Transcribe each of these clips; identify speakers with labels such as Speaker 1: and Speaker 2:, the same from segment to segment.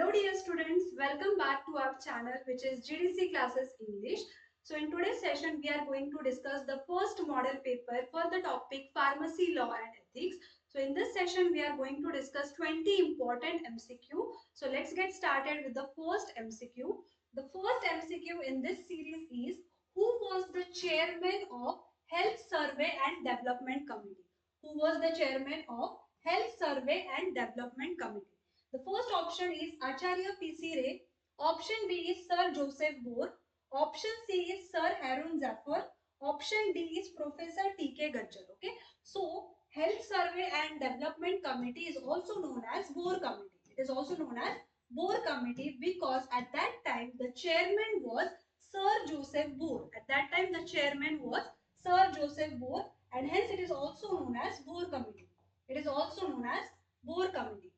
Speaker 1: Hello dear students, welcome back to our channel which is GDC Classes English. So in today's session we are going to discuss the first model paper for the topic Pharmacy Law and Ethics. So in this session we are going to discuss 20 important MCQ. So let's get started with the first MCQ. The first MCQ in this series is, who was the chairman of Health Survey and Development Committee? Who was the chairman of Health Survey and Development Committee? The first option is Acharya P.C. Ray. Option B is Sir Joseph Bohr. Option C is Sir Harun Zafar. Option D is Professor T.K. Gajjar. Okay. So, Health Survey and Development Committee is also known as Bohr Committee. It is also known as Bohr Committee because at that time the chairman was Sir Joseph Bohr. At that time the chairman was Sir Joseph Bohr, and hence it is also known as Bohr Committee. It is also known as Bohr Committee.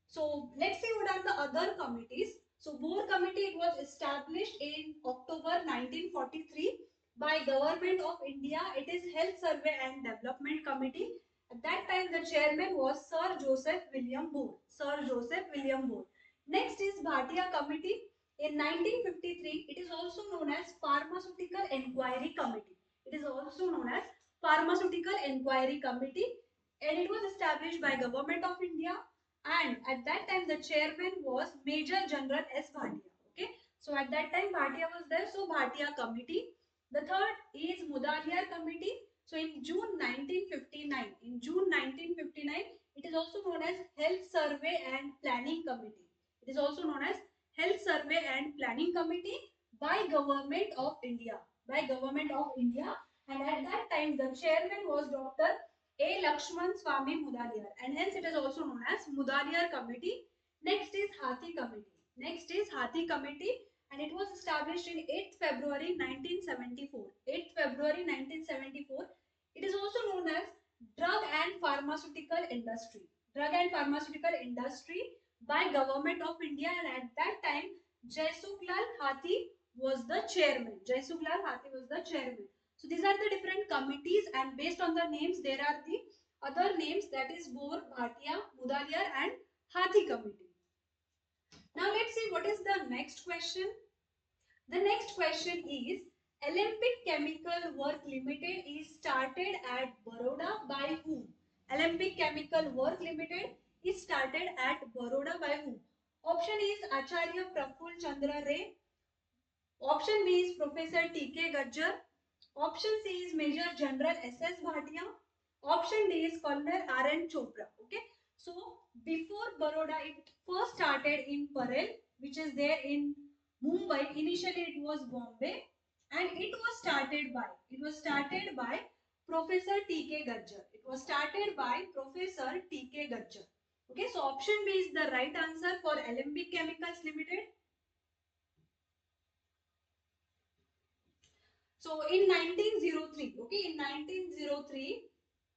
Speaker 1: So let's see what are the other committees. So Bohr Committee, it was established in October 1943 by Government of India. It is Health Survey and Development Committee. At that time the chairman was Sir Joseph William Bohr. Sir Joseph William Bohr. Next is Bhatia Committee. In 1953, it is also known as Pharmaceutical Enquiry Committee. It is also known as Pharmaceutical Enquiry Committee, and it was established by Government of India, and at that time the chairman was Major General S. Bhatia. Okay, so at that time Bhatia was there, so Bhatia Committee. The third is Mudaliar Committee. So in June 1959, it is also known as Health Survey and Planning Committee. It is also known as Health Survey and Planning Committee by Government of India. By Government of India, and at that time the chairman was Dr. A. Lakshman Swami Mudaliar, and hence it is also known as Mudaliar Committee. Next is Hathi Committee. Next is Hathi Committee, and it was established in 8th February 1974. 8th February 1974. It is also known as Drug and Pharmaceutical Industry. Drug and Pharmaceutical Industry by Government of India, and at that time Jaisukhlal Hathi was the chairman. Jaisukhlal Hathi was the chairman. So these are the different committees, and based on the names there are the other names, that is Bohr, Bhatia, Mudaliar and Hathi Committee. Now let's see what is the next question. The next question is, Alembic Chemical Work Limited is started at Baroda by whom? Alembic Chemical Work Limited is started at Baroda by whom? Option is Acharya Praful Chandra Ray. Option B is Professor T.K. Gajjar. Option C is Major General S.S. Bhatia. Option D is Colonel R.N. Chopra. Okay. So before Baroda, it first started in Parel, which is there in Mumbai. Initially it was Bombay, and it was started by Professor T.K. Gajjar. It was started by Professor T.K. Gajjar. Okay. So option B is the right answer for Alembic Chemicals Limited. So in 1903, okay, in 1903,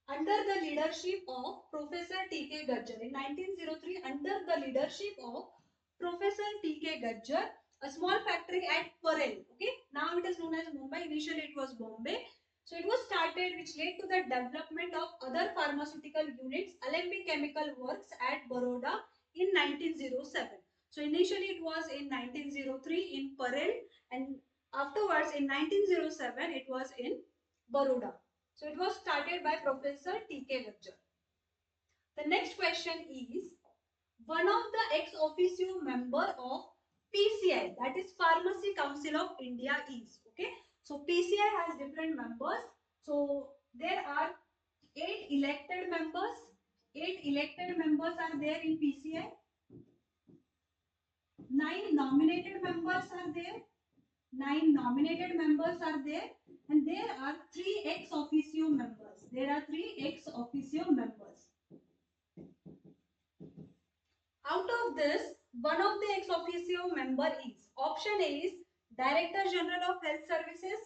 Speaker 1: under the leadership of Professor T.K. Gajjar, in 1903, under the leadership of Professor T.K. Gajjar, a small factory at Parel, okay, now it is known as Mumbai, initially it was Bombay. So it was started, which led to the development of other pharmaceutical units, Alembic Chemical Works at Baroda in 1907. So initially it was in 1903 in Parel, and afterwards in 1907 it was in Baroda. So it was started by Professor T.K. Gajjar. The next question is, one of the ex officio member of PCI, that is Pharmacy Council of India, is, okay. So PCI has different members. So there are 8 elected members. 8 elected members are there in PCI. 9 nominated members are there. 9 nominated members are there, and there are 3 ex officio members. There are 3 ex officio members. Out of this, one of the ex officio member is, option A is Director General of Health Services,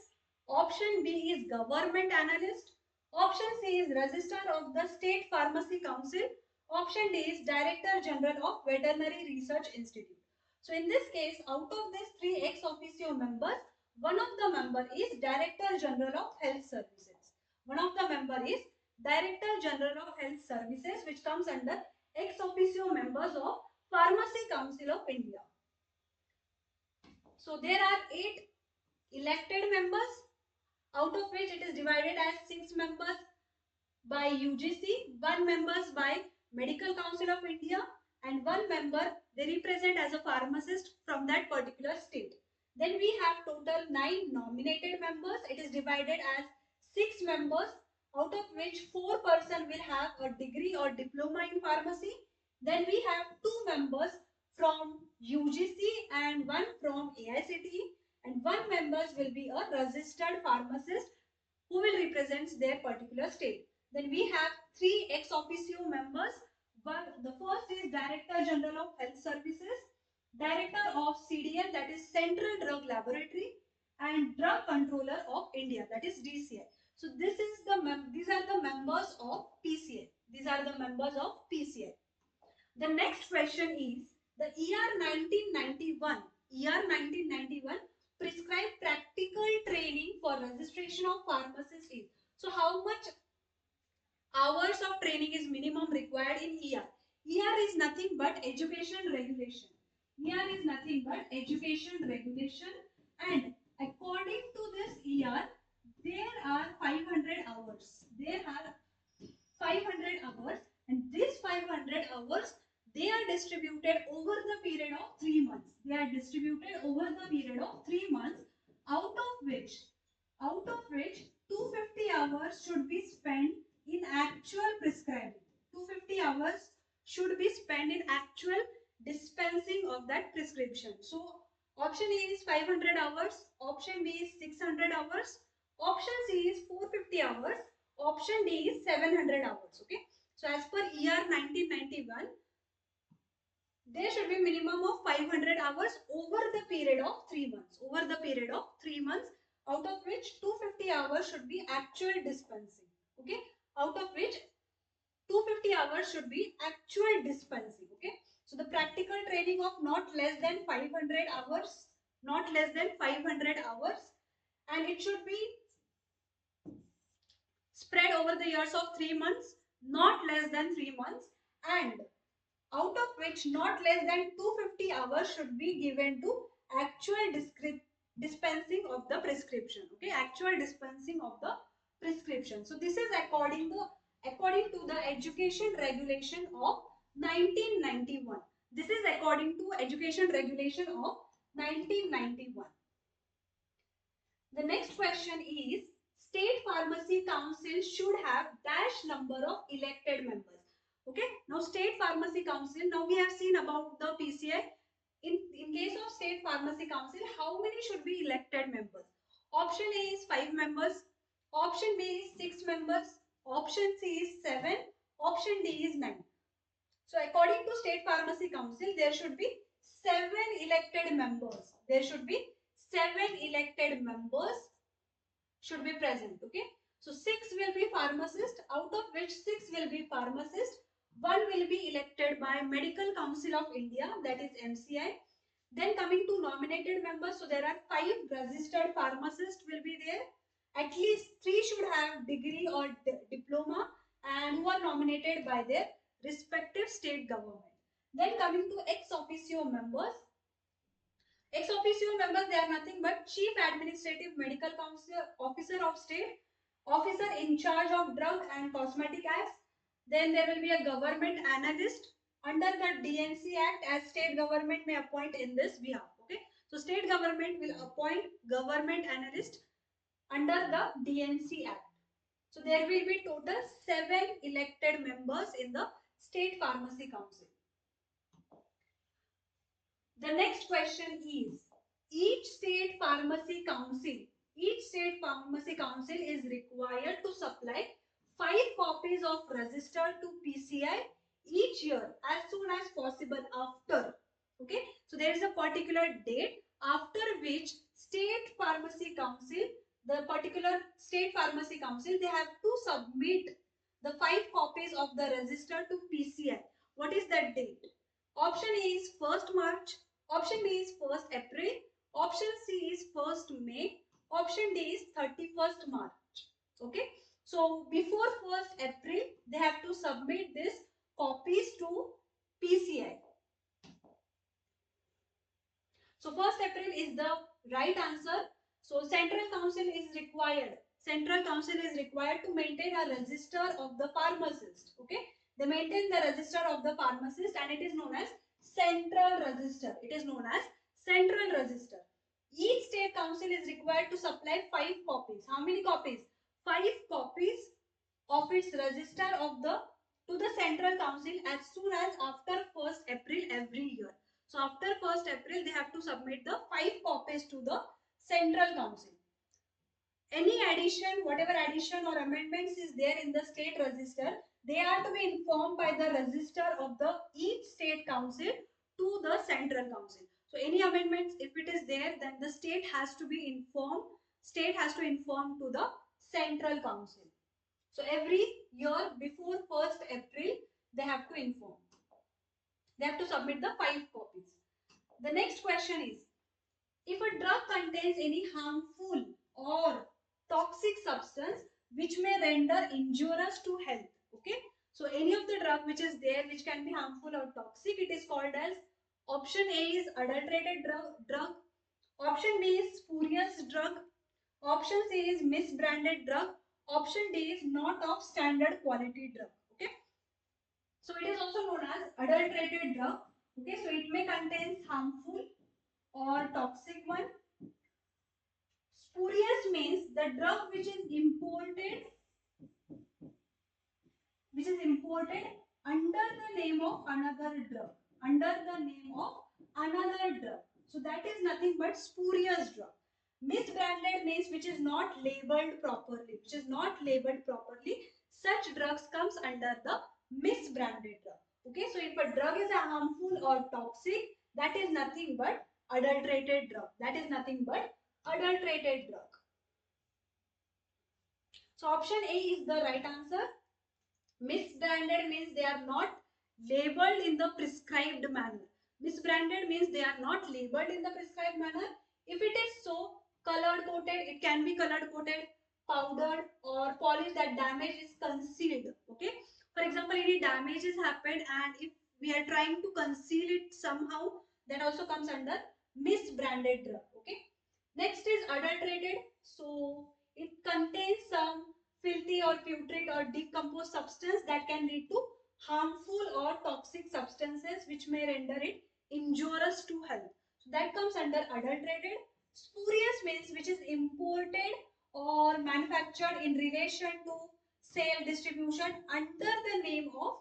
Speaker 1: option B is Government Analyst, option C is Registrar of the State Pharmacy Council, option D is Director General of Veterinary Research Institute. So in this case, out of these 3 ex officio members, one of the member is Director General of Health Services. One of the member is Director General of Health Services, which comes under ex officio members of Pharmacy Council of India. So there are 8 elected members, out of which it is divided as 6 members by UGC, 1 members by Medical Council of India, and 1 member they represent as a pharmacist from that particular state. Then we have total 9 nominated members. It is divided as 6 members, out of which 4 person will have a degree or diploma in pharmacy. Then we have 2 members from UGC and 1 from AICTE, and 1 members will be a registered pharmacist who will represent their particular state. Then we have 3 ex officio members. The first is Director General of Health Services, Director of CDL, that is Central Drug Laboratory, and Drug Controller of India, that is DCI. So these are the members of PCI. These are the members of PCI. The next question is the year 1991. Year 1991 prescribed practical training for registration of pharmacists is. So how much hours of training is minimum required in year? Year is nothing but education regulation. Year is nothing but education regulation, and according to this year, there are 500 hours. There are 500 hours, and these 500 hours they are distributed over the period of 3 months. They are distributed over the period of 3 months, out of which 250 hours should be spent in actual prescribing. 250 hours should be spent in actual dispensing of that prescription. So option A is 500 hours, option B is 600 hours, option C is 450 hours, option D is 700 hours. Okay. So as per year 1991, there should be minimum of 500 hours over the period of 3 months. Over the period of 3 months, out of which 250 hours should be actual dispensing. Okay. Out of which 250 hours should be actual dispensing. Okay. So the practical training of not less than 500 hours, not less than 500 hours, and it should be spread over the years of 3 months, not less than 3 months, and out of which not less than 250 hours should be given to actual dispensing of the prescription. Okay, actual dispensing of the prescription. So this is according to the education regulation of 1991. This is according to education regulation of 1991. The next question is, State Pharmacy Council should have dash number of elected members. Okay, now State Pharmacy Council, now we have seen about the PCI. In case of State Pharmacy Council, how many should be elected members? Option A is 5 members, option B is 6 members, option C is 7, option D is 9. So according to State Pharmacy Council, there should be 7 elected members. There should be 7 elected members should be present. Okay. So 6 will be pharmacist, out of which 6 will be pharmacist. 1 will be elected by Medical Council of India, that is MCI. Then coming to nominated members, so there are 5 registered pharmacists will be there. At least 3 should have degree or diploma and who are nominated by their respective state government. Then coming to ex officio members. Ex officio members, they are nothing but Chief Administrative Medical Officer of State, Officer in charge of Drug and Cosmetic Acts. Then there will be a government analyst under the DNC Act, as state government may appoint in this behalf. Okay, so state government will appoint government analyst under the DNC Act. So there will be total 7 elected members in the State Pharmacy Council. The next question is, each state pharmacy council is required to supply 5 copies of register to PCI each year as soon as possible after. Okay, so there is a particular date after which the particular state pharmacy council, they have to submit the 5 copies of the register to PCI. What is that date? Option A is 1st March, option B is 1st April, option C is 1st May, option D is 31st March. Okay, so before 1st April, they have to submit this copies to PCI. So 1st April is the right answer. So Central Council is required. Central Council is required to maintain a register of the pharmacist. Okay, they maintain the register of the pharmacist and it is known as Central Register. It is known as Central Register. Each state council is required to supply 5 copies. How many copies? 5 copies of its register of the to the Central Council as soon as after 1st April every year. So after 1st April they have to submit the 5 copies to the Central Council. Any addition, whatever addition or amendments is there in the state register, they are to be informed by the register of the each state council to the Central Council. So any amendments, if it is there, then the state has to be informed. State has to inform to the Central Council. So every year before 1st April, they have to inform. They have to submit the 5 copies. The next question is, if a drug contains any harmful or toxic substance which may render injurious to health, okay? So any of the drug which is there which can be harmful or toxic, it is called as option A is adulterated drug, option B is spurious drug, option C is misbranded drug, option D is not of standard quality drug, okay? So it is also known as adulterated drug, okay? So it may contain harmful or toxic one. Spurious means the drug which is imported under the name of another drug, under the name of another drug. So that is nothing but spurious drug. Misbranded means which is not labeled properly, which is not labeled properly. Such drugs comes under the misbranded drug. Okay, so if a drug is a harmful or toxic, that is nothing but adulterated drug. That is nothing but adulterated drug. So option A is the right answer. Misbranded means they are not labeled in the prescribed manner. Misbranded means they are not labeled in the prescribed manner. If it is so, colored coated, it can be colored coated, powdered or polished, that damage is concealed. Okay. For example, any damage has happened and if we are trying to conceal it somehow, that also comes under misbranded drug. Okay. Next is adulterated. So it contains some filthy or putrid or decomposed substance that can lead to harmful or toxic substances which may render it injurious to health. So that comes under adulterated. Spurious means which is imported or manufactured in relation to sale distribution under the name of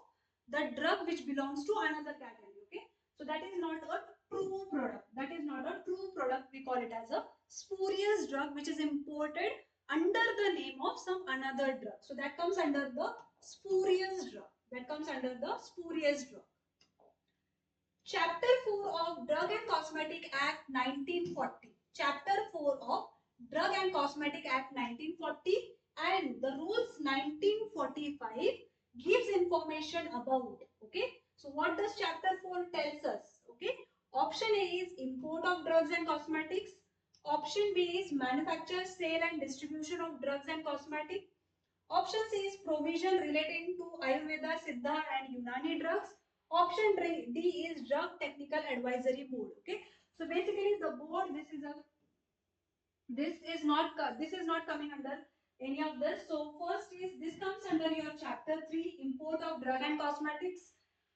Speaker 1: the drug which belongs to another category. Okay, so that is not a true product. That is not a true product. We call it as a spurious drug which is imported under the name of some another drug. So that comes under the spurious drug. That comes under the spurious drug. Chapter 4 of Drug and Cosmetic Act 1940. Chapter 4 of Drug and Cosmetic Act 1940 and the rules 1945 gives information about. Okay. So what does chapter 4 tells us? Okay. Option A is import of drugs and cosmetics. Option B is manufacture, sale and distribution of drugs and cosmetics. Option C is provision relating to Ayurveda, Siddha and Unani drugs. Option D is drug technical advisory board. Okay. So basically the board, this is not coming under any of this. So first is this comes under your chapter 3 import of drug and cosmetics.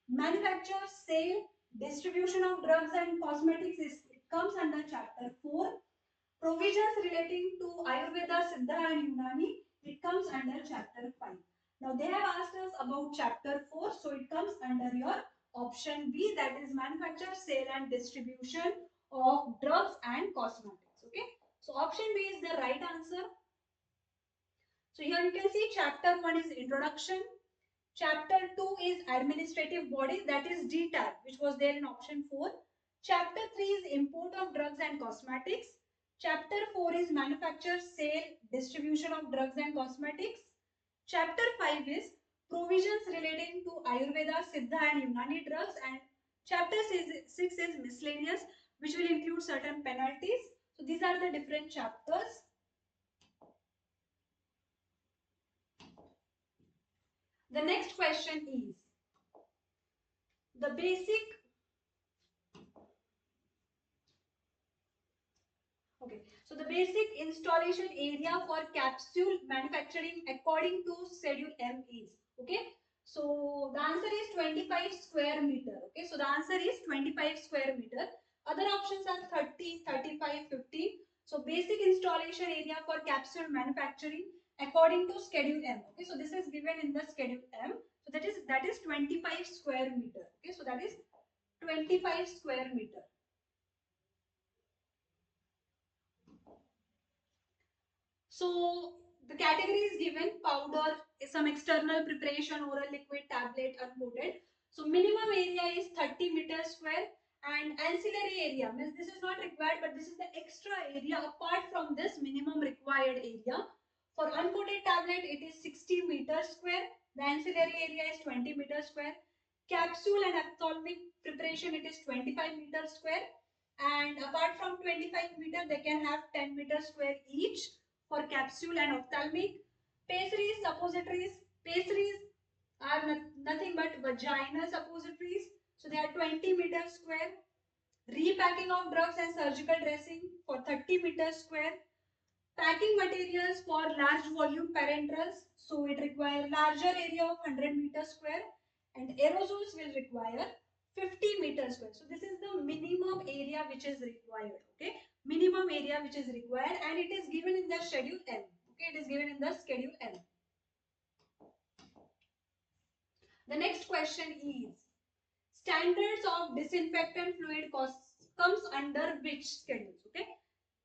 Speaker 1: Manufacture, sale, distribution of drugs and cosmetics it comes under chapter 4. Provisions relating to Ayurveda, Siddha and Unani, it comes under chapter 5. Now they have asked us about chapter 4, so it comes under your option B, that is manufacture, sale and distribution of drugs and cosmetics. Okay, so option B is the right answer. So here you can see chapter 1 is introduction. Chapter 2 is administrative bodies, that is DTAG, which was there in option 4. Chapter 3 is import of drugs and cosmetics. Chapter 4 is manufacture, sale, distribution of drugs and cosmetics. Chapter 5 is provisions relating to Ayurveda, Siddha and Unani drugs. And chapter 6 is miscellaneous, which will include certain penalties. So these are the different chapters. The next question is the basic basic installation area for capsule manufacturing according to Schedule M is? Okay. So the answer is 25 square meter. Okay. So the answer is 25 square meter. Other options are 30, 35, 50. So basic installation area for capsule manufacturing according to Schedule M. Okay. So this is given in the Schedule M. So that is 25 square meter. Okay. So that is 25 square meter. So the category is given: powder, some external preparation, oral liquid, tablet, uncoated. So minimum area is 30 meters square, and ancillary area means this is not required, but this is the extra area apart from this minimum required area. For uncoated tablet, it is 60 meters square. The ancillary area is 20 meters square. Capsule and ophthalmic preparation, it is 25 meters square. And apart from 25 meter, they can have 10 meters square each for capsule and ophthalmic. Pessaries, suppositories. Pessaries are nothing but vaginal suppositories. So they are 20 meters square. Repacking of drugs and surgical dressing for 30 meters square. Packing materials for large volume parenterals. So it requires larger area of 100 meters square. And aerosols will require 50 meters square. So this is the minimum area which is required. Okay, minimum area which is required, and it is given in the Schedule M. Okay, it is given in the Schedule M. The next question is: standards of disinfectant fluid comes under which schedules? Okay,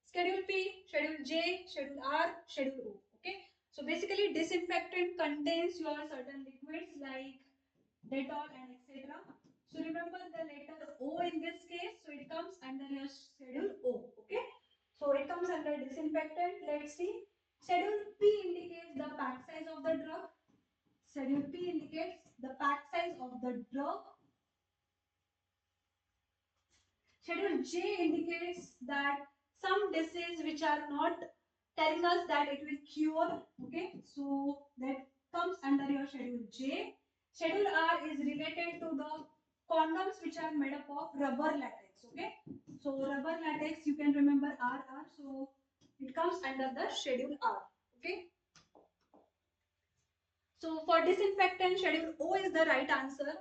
Speaker 1: Schedule P, Schedule J, Schedule R, Schedule O. Okay, so basically disinfectant contains your certain liquids like Dettol and etc. So remember the letter O in this case, so it comes under your Schedule O. Okay, so it comes under disinfectant. Let's see. Schedule P indicates the pack size of the drug. Schedule P indicates the pack size of the drug. Schedule J indicates that some disease which are not telling us that it will cure. Okay, so that comes under your Schedule J. Schedule R is related to the condoms which are made up of rubber latex. Okay, so rubber latex, you can remember RR, so it comes under the Schedule R. Okay, so for disinfectant, Schedule O is the right answer.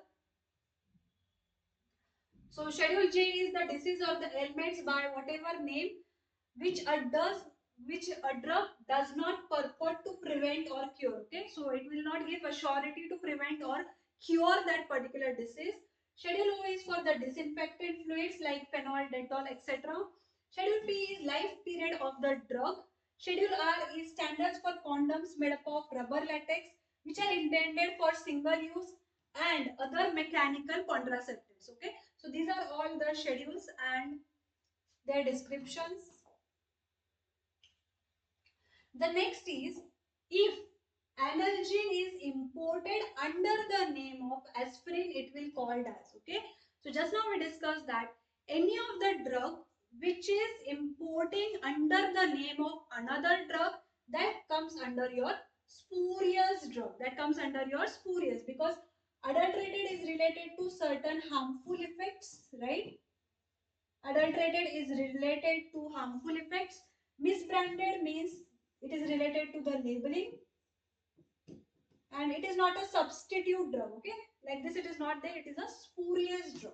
Speaker 1: So Schedule J is the disease or the ailments by whatever name which a drug does not purport to prevent or cure. Okay, so it will not give a surety to prevent or cure that particular disease. Schedule O is for the disinfectant fluids like phenol, Dettol, etc. Schedule P is life period of the drug. Schedule R is standards for condoms made up of rubber latex which are intended for single use and other mechanical contraceptives. Okay, so these are all the schedules and their descriptions. The next is: if analgin is imported under the name of aspirin, it will called as. Okay, so just now we discussed that any of the drug which is importing under the name of another drug, that comes under your spurious drug. That comes under your spurious, because adulterated is related to certain harmful effects, right? Adulterated is related to harmful effects. Misbranded means it is related to the labeling, and it is not a substitute drug. Okay, like this it is not there, it is a spurious drug.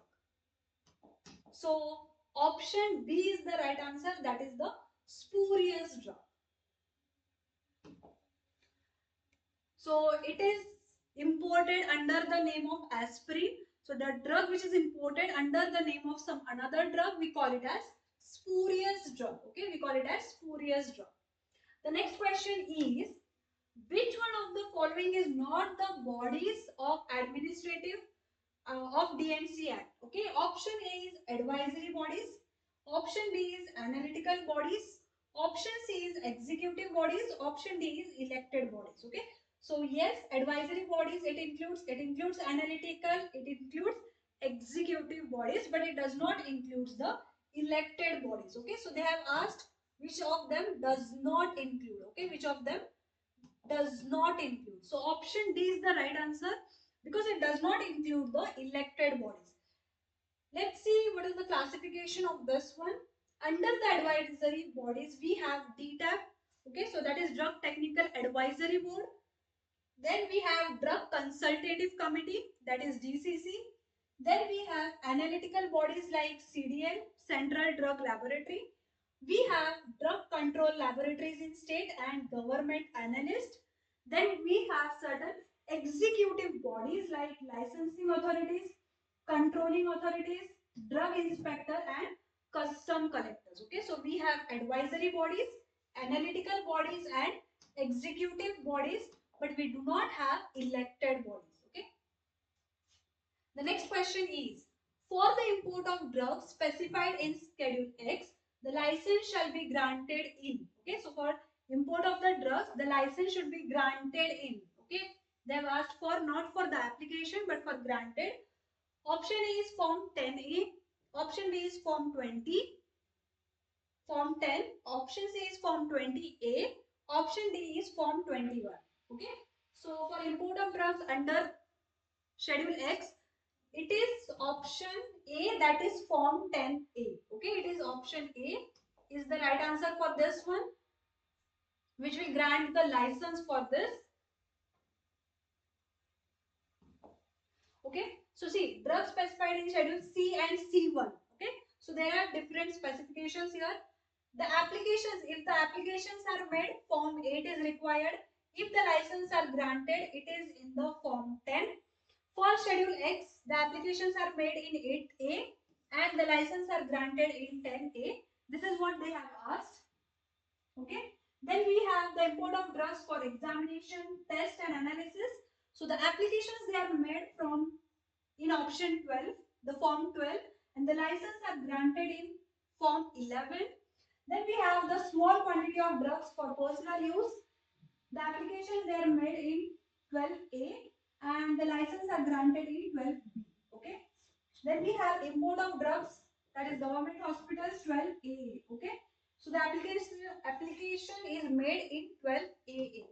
Speaker 1: So option B is the right answer, that is the spurious drug. So it is imported under the name of aspirin. So the drug which is imported under the name of some another drug, we call it as spurious drug. Okay, we call it as spurious drug. The next question is: which one of the following is not the bodies of administrative of DNC Act? Okay, option A is advisory bodies, option B is analytical bodies, option C is executive bodies, option D is elected bodies. Okay, so yes, advisory bodies, it includes analytical, it includes executive bodies, but it does not include the elected bodies. Okay, so they have asked which of them does not include. Okay, which of them does not include. So option D is the right answer, because it does not include the elected bodies. Let's see what is the classification of this one. Under the advisory bodies, we have DTAP, okay, so that is Drug Technical Advisory Board. Then we have Drug Consultative Committee, that is DCC. Then we have analytical bodies like CDL, Central Drug Laboratory. We have drug control laboratories in state and government analysts. Then we have certain executive bodies like licensing authorities, controlling authorities, drug inspector and custom collectors. Okay, so we have advisory bodies, analytical bodies and executive bodies, but we do not have elected bodies. Okay. The next question is, for the import of drugs specified in Schedule X, the license shall be granted in. Okay, so for import of the drugs, the license should be granted in. Okay, they have asked for not for the application but for granted. Option A is Form 10A, Option B is Form 20, Form 10, Option C is Form 20A, Option D is Form 21. Okay, so for import of drugs under Schedule X, it is option A, that is Form 10A. Okay, it is option A is the right answer for this one, which will grant the license for this. Okay, so see, drugs specified in Schedule C and C1. Okay, so there are different specifications here. The applications, if the applications are made, Form 8 is required. If the license are granted, it is in the Form 10. For Schedule X, the applications are made in 8A and the license are granted in 10A. This is what they have asked. Okay. Then we have the import of drugs for examination, test and analysis. So the applications they are made from in option 12, the form 12, and the license are granted in form 11. Then we have the small quantity of drugs for personal use. The applications they are made in 12A and the license are granted in 12B. Okay. Then we have import of drugs, that is government hospitals, 12AA. Okay. So the application is made in 12AA.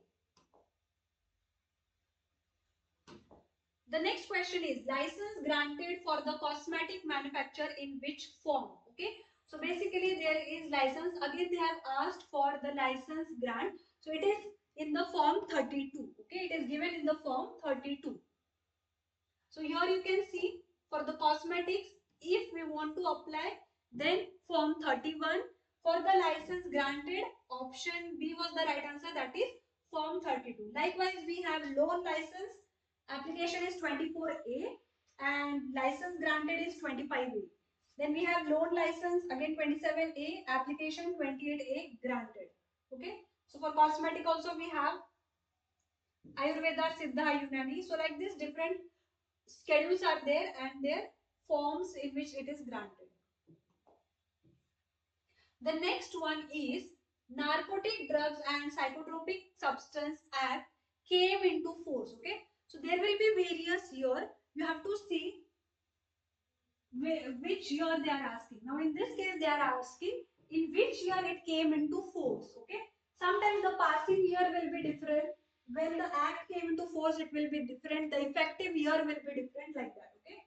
Speaker 1: The next question is license granted for the cosmetic manufacture in which form? Okay. So basically there is license. Again they have asked for the license grant. So it is in the form 32. Okay. It is given in the form 32. So here you can see for the cosmetics, if we want to apply, then form 31. For the license granted, option B was the right answer, that is form 32. Likewise, we have loan license, application is 24A and license granted is 25A. Then we have loan license, again 27A, application 28A granted. Okay. So for cosmetic also we have Ayurveda, Siddha, Unani. So like this different schedules are there and their forms in which it is granted. The next one is Narcotic Drugs and Psychotropic Substance Act came into force. Okay, so there will be various year. You have to see which year they are asking. Now in this case they are asking in which year it came into force. Okay, sometimes the passing year will be different. When the act came into force, it will be different. The effective year will be different, like that. Okay.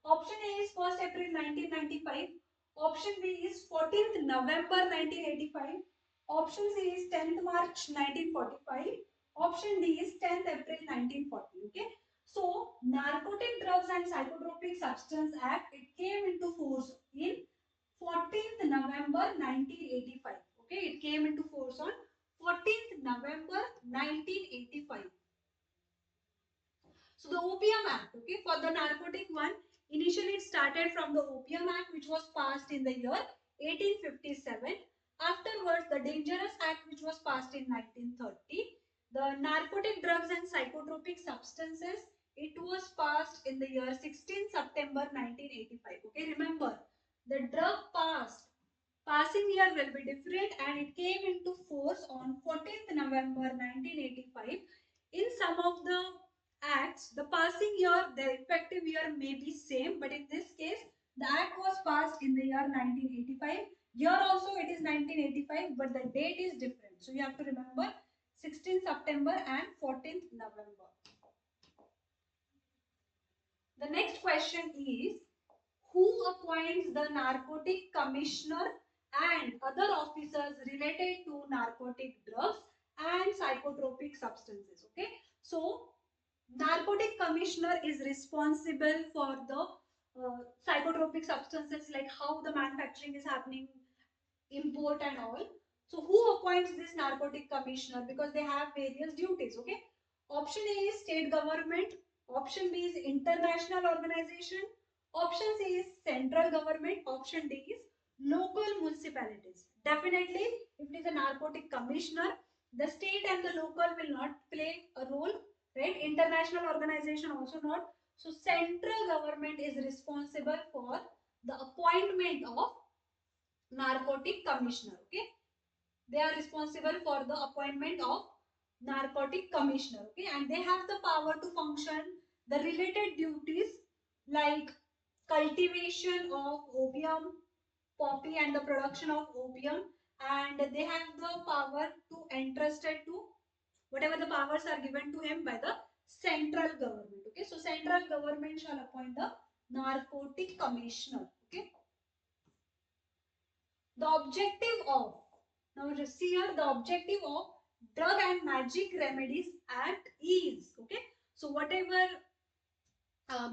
Speaker 1: Option A is 1st April 1995. Option B is 14th November 1985. Option C is 10th March 1945. Option D is 10th April 1940. Okay. So, Narcotic Drugs and Psychotropic Substance Act, it came into force in 14th November 1985. Okay, it came into force on 14th November 1985. So the Opium Act, okay, for the narcotic one, initially it started from the Opium Act, which was passed in the year 1857. Afterwards, the Dangerous Act, which was passed in 1930. The Narcotic Drugs and Psychotropic Substances, it was passed in the year 16 September 1985. Okay, remember, the drug passing year will be different and it came into force on 14th November 1985. In some of the acts, the passing year, the effective year may be same, but in this case, the act was passed in the year 1985. Here also it is 1985, but the date is different. So you have to remember 16th September and 14th November. The next question is, who appoints the Narcotic Commissioner and other officers related to narcotic drugs and psychotropic substances. Okay, so narcotic commissioner is responsible for the psychotropic substances, like how the manufacturing is happening, import and all. So who appoints this narcotic commissioner? Because they have various duties. Okay, option A is state government, option B is international organization, option C is central government, option D is local municipalities. Definitely, if it is a narcotic commissioner, the state and the local will not play a role, right? International organization also not. So central government is responsible for the appointment of narcotic commissioner. Okay, they are responsible for the appointment of narcotic commissioner. Okay, and they have the power to function the related duties like cultivation of opium, poppy, and the production of opium, and they have the power to entrusted to whatever the powers are given to him by the central government. Okay, so central government shall appoint the narcotic commissioner. Okay, the objective of, now just see here, the objective of Drug and Magic Remedies Act is, okay, so whatever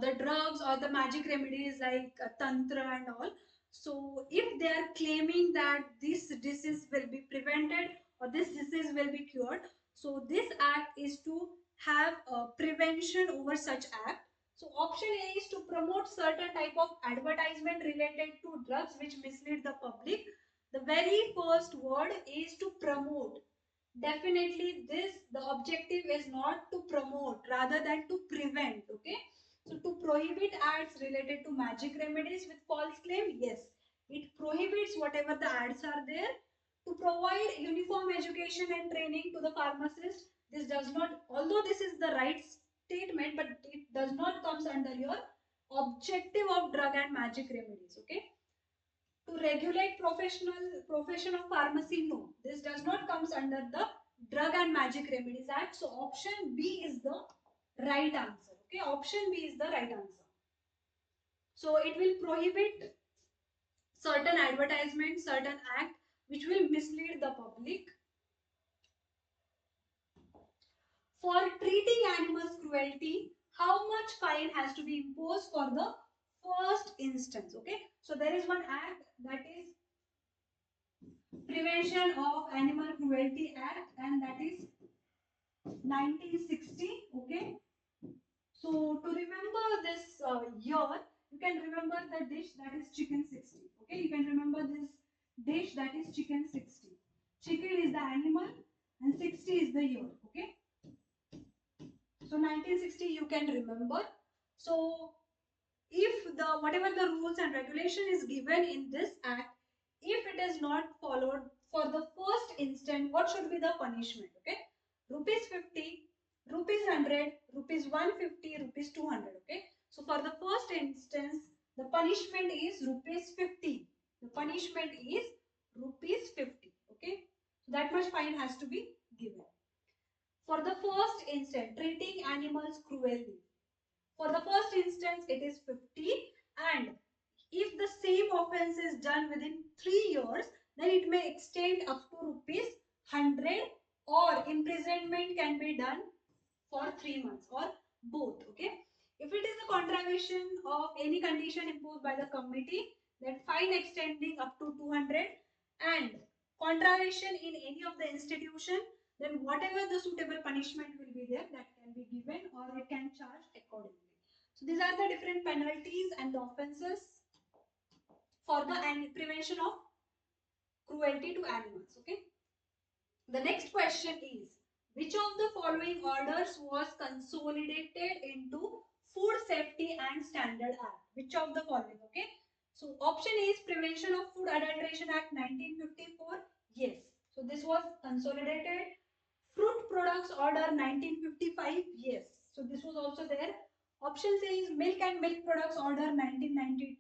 Speaker 1: the drugs or the magic remedies like tantra and all, so if they are claiming that this disease will be prevented or this disease will be cured, so this act is to have prevention over such act. So option A is to promote certain type of advertisement related to drugs which mislead the public. The very first word is to promote. Definitely this, the objective is not to promote rather than to prevent. Okay, so to prohibit ads related to magic remedies with false claim, yes, it prohibits whatever the ads are there. To provide uniform education and training to the pharmacist, this does not, although this is the right statement, but it does not comes under your objective of drug and magic remedies. Okay, to regulate profession of pharmacy, no, this does not comes under the Drug and Magic Remedies Act. So option B is the right answer. Okay, option B is the right answer. So it will prohibit certain advertisements, certain act which will mislead the public. For treating animals cruelty, how much fine has to be imposed for the first instance? Okay, so there is one act, that is Prevention of Animal Cruelty Act, and that is 1960. Okay, so to remember this year, you can remember the dish that is chicken 60. Okay, you can remember this dish that is chicken 60. Chicken is the animal and 60 is the year. Okay, so 1960 you can remember. So if the whatever the rules and regulation is given in this act, if it is not followed for the first instant, what should be the punishment? Okay, rupees 50, rupees 100, rupees 150, rupees 200. Okay, so for the first instance, the punishment is rupees 50. The punishment is rupees 50. Okay, so that much fine has to be given. For the first instant, treating animals cruelly, for the first instance, it is 50, and if the same offence is done within 3 years, then it may extend up to rupees 100, or imprisonment can be done for 3 months or both. Okay, if it is a contravention of any condition imposed by the committee, then fine extending up to 200, and contravention in any of the institution, then whatever the suitable punishment will be there, that can be given or it can charge accordingly. So these are the different penalties and the offences for the prevention of cruelty to animals. Okay, the next question is, which of the following orders was consolidated into Food Safety and Standard Act? Which of the following? Okay, so option A is Prevention of Food Adulteration Act 1954. Yes, so this was consolidated. Fruit Products Order 1955. Yes, so this was also there. Option C is Milk and Milk Products Order 1992.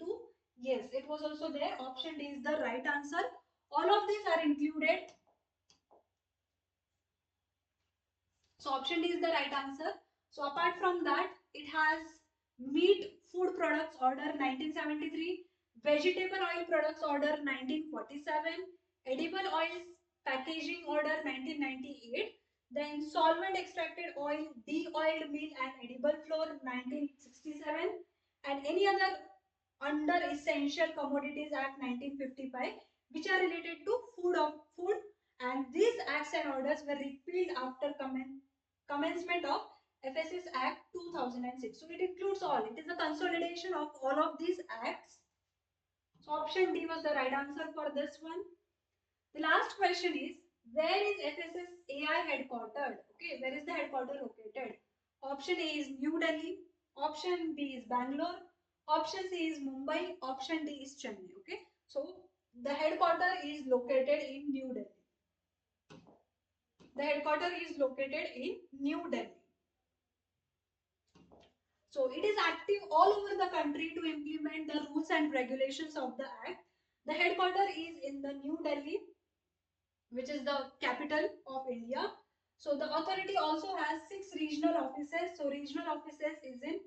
Speaker 1: Yes, it was also there. Option D is the right answer. All of these are included. So option D is the right answer. So apart from that, it has Meat Food Products Order 1973, Vegetable Oil Products Order 1947, Edible Oils Packaging Order 1998, then Solvent Extracted Oil, De-oiled Meal and Edible Flour 1967, and any other under Essential Commodities Act 1955, which are related to food, and these acts and orders were repealed after commencement of FSS Act 2006. So it includes all. It is a consolidation of all of these acts. So option D was the right answer for this one. The last question is, where is FSSAI headquartered? Okay, where is the headquarter located? Option A is New Delhi. Option B is Bangalore. Option C is Mumbai. Option D is Chennai. Okay, so the headquarter is located in New Delhi. The headquarter is located in New Delhi. So it is active all over the country to implement the rules and regulations of the Act. The headquarter is in the New Delhi, which is the capital of India. So the authority also has 6 regional offices. So regional offices is in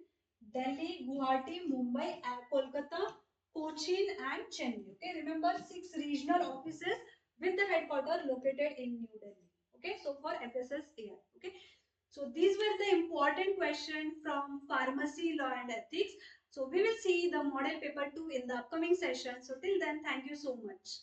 Speaker 1: Delhi, Guwahati, Mumbai, Kolkata, Cochin and Chennai. Okay, remember 6 regional offices with the headquarter located in New Delhi. Okay, so for FSSAI. Okay, so these were the important questions from pharmacy, law and ethics. So we will see the model paper 2 in the upcoming session. So till then, thank you so much.